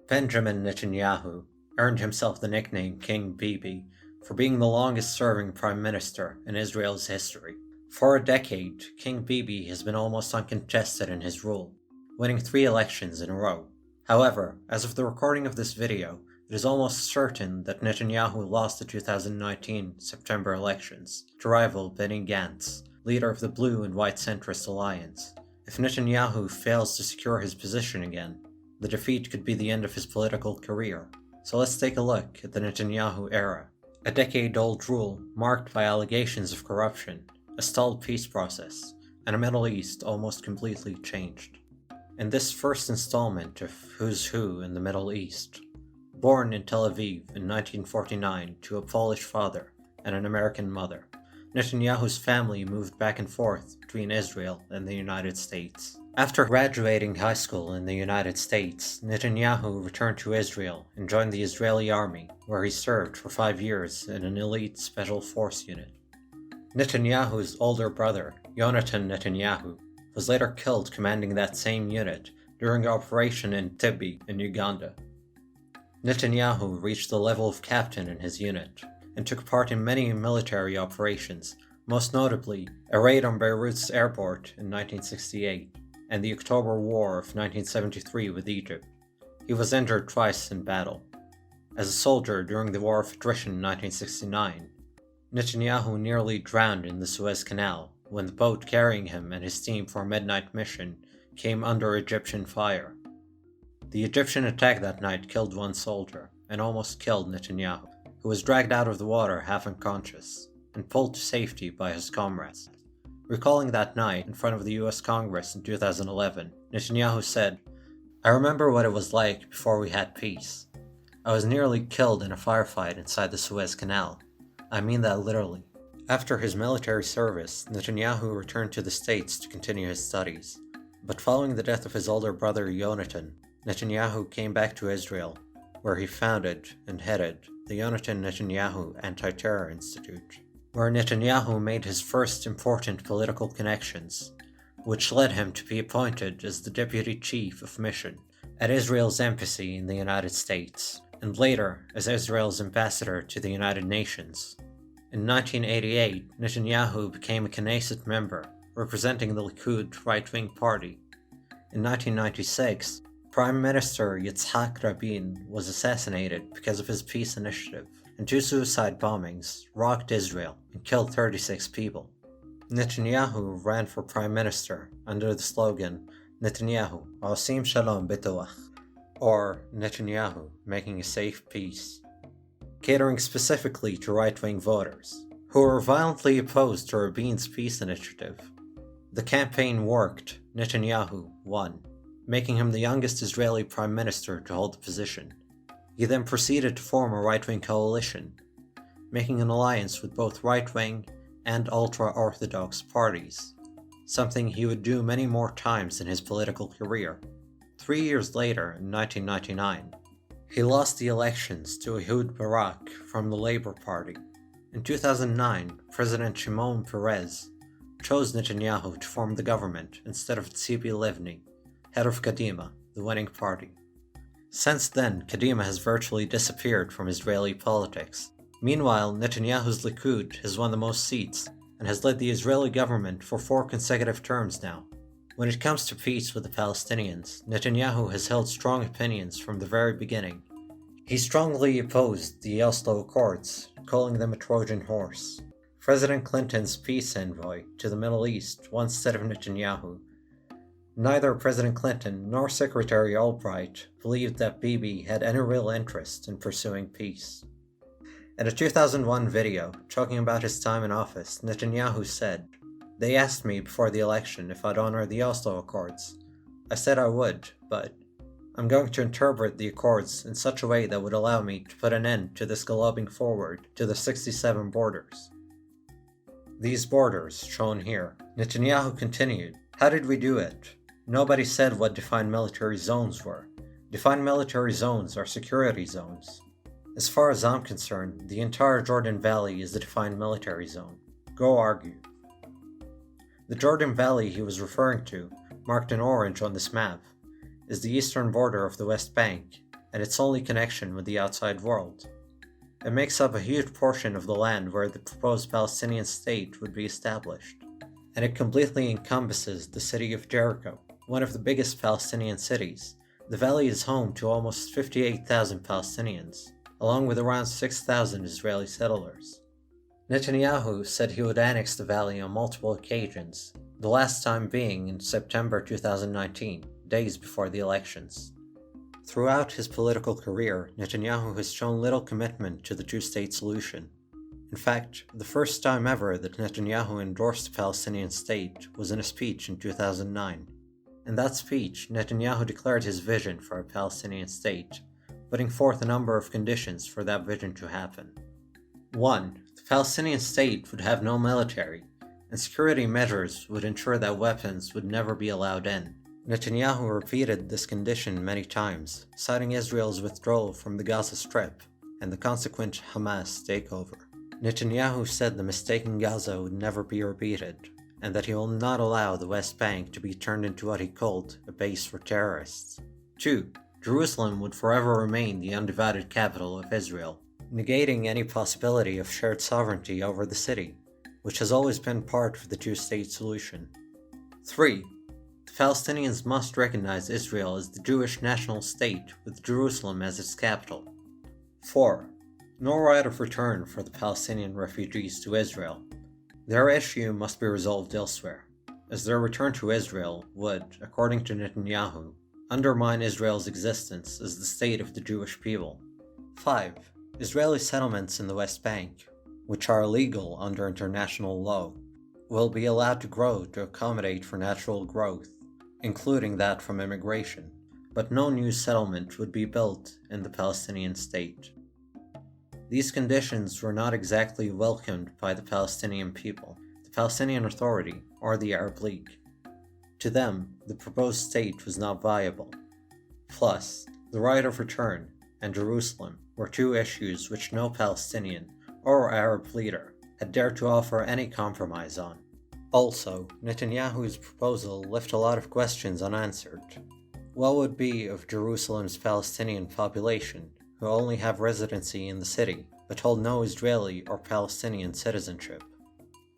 Benjamin Netanyahu earned himself the nickname King Bibi for being the longest-serving prime minister in Israel's history. For a decade, King Bibi has been almost uncontested in his rule, winning 3 elections in a row. However, as of the recording of this video, it is almost certain that Netanyahu lost the 2019 September elections to rival Benny Gantz, leader of the Blue and White Centrist Alliance. If Netanyahu fails to secure his position again, the defeat could be the end of his political career. So let's take a look at the Netanyahu era, a decade-old rule marked by allegations of corruption, a stalled peace process, and a Middle East almost completely changed. In this first installment of Who's Who in the Middle East, born in Tel Aviv in 1949 to a Polish father and an American mother, Netanyahu's family moved back and forth between Israel and the United States. After graduating high school in the United States, Netanyahu returned to Israel and joined the Israeli army, where he served for 5 years in an elite special force unit. Netanyahu's older brother, Yonatan Netanyahu, was later killed commanding that same unit during Operation Entebbe in Uganda. Netanyahu reached the level of captain in his unit and took part in many military operations, most notably a raid on Beirut's airport in 1968 and the October War of 1973 with Egypt. He was injured twice in battle. As a soldier during the War of Attrition in 1969, Netanyahu nearly drowned in the Suez Canal when the boat carrying him and his team for a midnight mission came under Egyptian fire. The Egyptian attack that night killed 1 soldier and almost killed Netanyahu, who was dragged out of the water half unconscious and pulled to safety by his comrades. Recalling that night in front of the US Congress in 2011, Netanyahu said, "I remember what it was like before we had peace. I was nearly killed in a firefight inside the Suez Canal. I mean that literally." After his military service, Netanyahu returned to the States to continue his studies. But following the death of his older brother Yonatan, Netanyahu came back to Israel, where he founded and headed the Yonatan Netanyahu Anti-Terror Institute, where Netanyahu made his first important political connections, which led him to be appointed as the Deputy Chief of Mission at Israel's embassy in the United States, and later as Israel's ambassador to the United Nations. In 1988, Netanyahu became a Knesset member, representing the Likud right-wing party. In 1996, Prime Minister Yitzhak Rabin was assassinated because of his peace initiative, and 2 suicide bombings rocked Israel and killed 36 people. Netanyahu ran for Prime Minister under the slogan Netanyahu Osim Shalom B'Toach, or Netanyahu making a safe peace, catering specifically to right-wing voters, who were violently opposed to Rabin's peace initiative. The campaign worked. Netanyahu won, making him the youngest Israeli prime minister to hold the position. He then proceeded to form a right-wing coalition, making an alliance with both right-wing and ultra-Orthodox parties, something he would do many more times in his political career. 3 years later, in 1999, he lost the elections to Ehud Barak from the Labour Party. In 2009, President Shimon Peres chose Netanyahu to form the government instead of Tzipi Livni, head of Kadima, the winning party. Since then, Kadima has virtually disappeared from Israeli politics. Meanwhile, Netanyahu's Likud has won the most seats and has led the Israeli government for 4 consecutive terms now. When it comes to peace with the Palestinians, Netanyahu has held strong opinions from the very beginning. He strongly opposed the Oslo Accords, calling them a Trojan horse. President Clinton's peace envoy to the Middle East once said of Netanyahu, "Neither President Clinton nor Secretary Albright believed that Bibi had any real interest in pursuing peace." In a 2001 video talking about his time in office, Netanyahu said, "They asked me before the election if I'd honor the Oslo Accords. I said I would, but I'm going to interpret the Accords in such a way that would allow me to put an end to this galloping forward to the 67 borders." These borders, shown here. Netanyahu continued, "How did we do it? Nobody said what defined military zones were. Defined military zones are security zones. As far as I'm concerned, the entire Jordan Valley is the defined military zone. Go argue." The Jordan Valley he was referring to, marked in orange on this map, is the eastern border of the West Bank, and its only connection with the outside world. It makes up a huge portion of the land where the proposed Palestinian state would be established, and it completely encompasses the city of Jericho, one of the biggest Palestinian cities. The valley is home to almost 58,000 Palestinians, along with around 6,000 Israeli settlers. Netanyahu said he would annex the valley on multiple occasions, the last time being in September 2019, days before the elections. Throughout his political career, Netanyahu has shown little commitment to the two-state solution. In fact, the first time ever that Netanyahu endorsed a Palestinian state was in a speech in 2009. In that speech, Netanyahu declared his vision for a Palestinian state, putting forth a number of conditions for that vision to happen. 1. The Palestinian state would have no military, and security measures would ensure that weapons would never be allowed in. Netanyahu repeated this condition many times, citing Israel's withdrawal from the Gaza Strip and the consequent Hamas takeover. Netanyahu said the mistake in Gaza would never be repeated, and that he will not allow the West Bank to be turned into what he called a base for terrorists. 2. Jerusalem would forever remain the undivided capital of Israel, negating any possibility of shared sovereignty over the city, which has always been part of the two-state solution. 3. The Palestinians must recognize Israel as the Jewish national state with Jerusalem as its capital. 4. No right of return for the Palestinian refugees to Israel. Their issue must be resolved elsewhere, as their return to Israel would, according to Netanyahu, undermine Israel's existence as the state of the Jewish people. 5. Israeli settlements in the West Bank, which are illegal under international law, will be allowed to grow to accommodate for natural growth, including that from immigration, but no new settlement would be built in the Palestinian state. These conditions were not exactly welcomed by the Palestinian people, the Palestinian Authority, or the Arab League. To them, the proposed state was not viable. Plus, the right of return and Jerusalem were two issues which no Palestinian or Arab leader had dared to offer any compromise on. Also, Netanyahu's proposal left a lot of questions unanswered. What would be of Jerusalem's Palestinian population, who only have residency in the city, but hold no Israeli or Palestinian citizenship?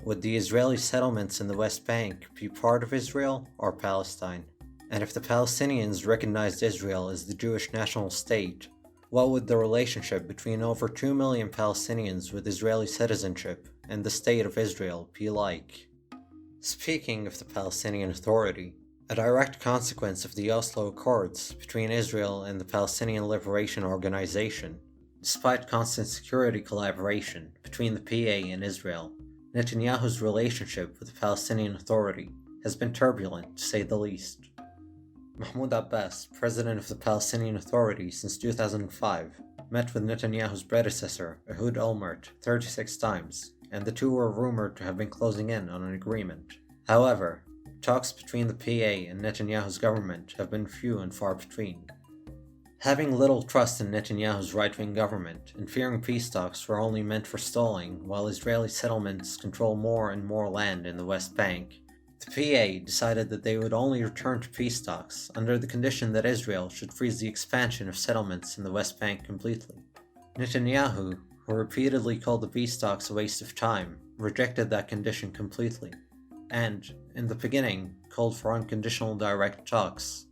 Would the Israeli settlements in the West Bank be part of Israel or Palestine? And if the Palestinians recognized Israel as the Jewish national state, what would the relationship between over 2 million Palestinians with Israeli citizenship and the State of Israel be like? Speaking of the Palestinian Authority, a direct consequence of the Oslo Accords between Israel and the Palestinian Liberation Organization, despite constant security collaboration between the PA and Israel, Netanyahu's relationship with the Palestinian Authority has been turbulent, to say the least. Mahmoud Abbas, president of the Palestinian Authority since 2005, met with Netanyahu's predecessor, Ehud Olmert, 36 times, and the two were rumored to have been closing in on an agreement. However, talks between the PA and Netanyahu's government have been few and far between. Having little trust in Netanyahu's right-wing government and fearing peace talks were only meant for stalling while Israeli settlements control more and more land in the West Bank, the PA decided that they would only return to peace talks under the condition that Israel should freeze the expansion of settlements in the West Bank completely. Netanyahu, who repeatedly called the peace talks a waste of time, rejected that condition completely, and, in the beginning, called for unconditional direct talks.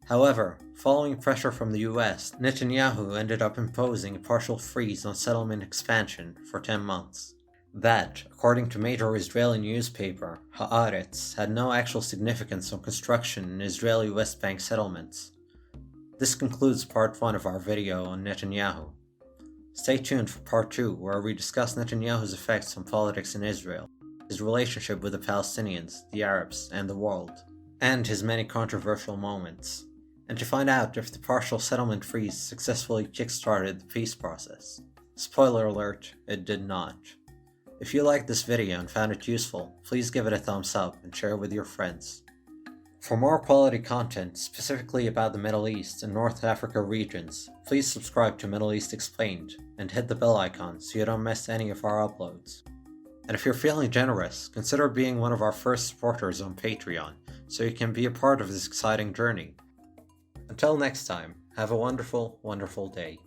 However, following pressure from the US, Netanyahu ended up imposing a partial freeze on settlement expansion for 10 months. That, according to major Israeli newspaper Haaretz, had no actual significance on construction in Israeli West Bank settlements. This concludes part 1 of our video on Netanyahu. Stay tuned for part 2, where we discuss Netanyahu's effects on politics in Israel, his relationship with the Palestinians, the Arabs, and the world, and his many controversial moments, and to find out if the partial settlement freeze successfully kickstarted the peace process. Spoiler alert, it did not. If you liked this video and found it useful, please give it a thumbs up and share it with your friends. For more quality content, specifically about the Middle East and North Africa regions, please subscribe to Middle East Explained and hit the bell icon so you don't miss any of our uploads. And if you're feeling generous, consider being one of our first supporters on Patreon so you can be a part of this exciting journey. Until next time, Have a wonderful, wonderful day.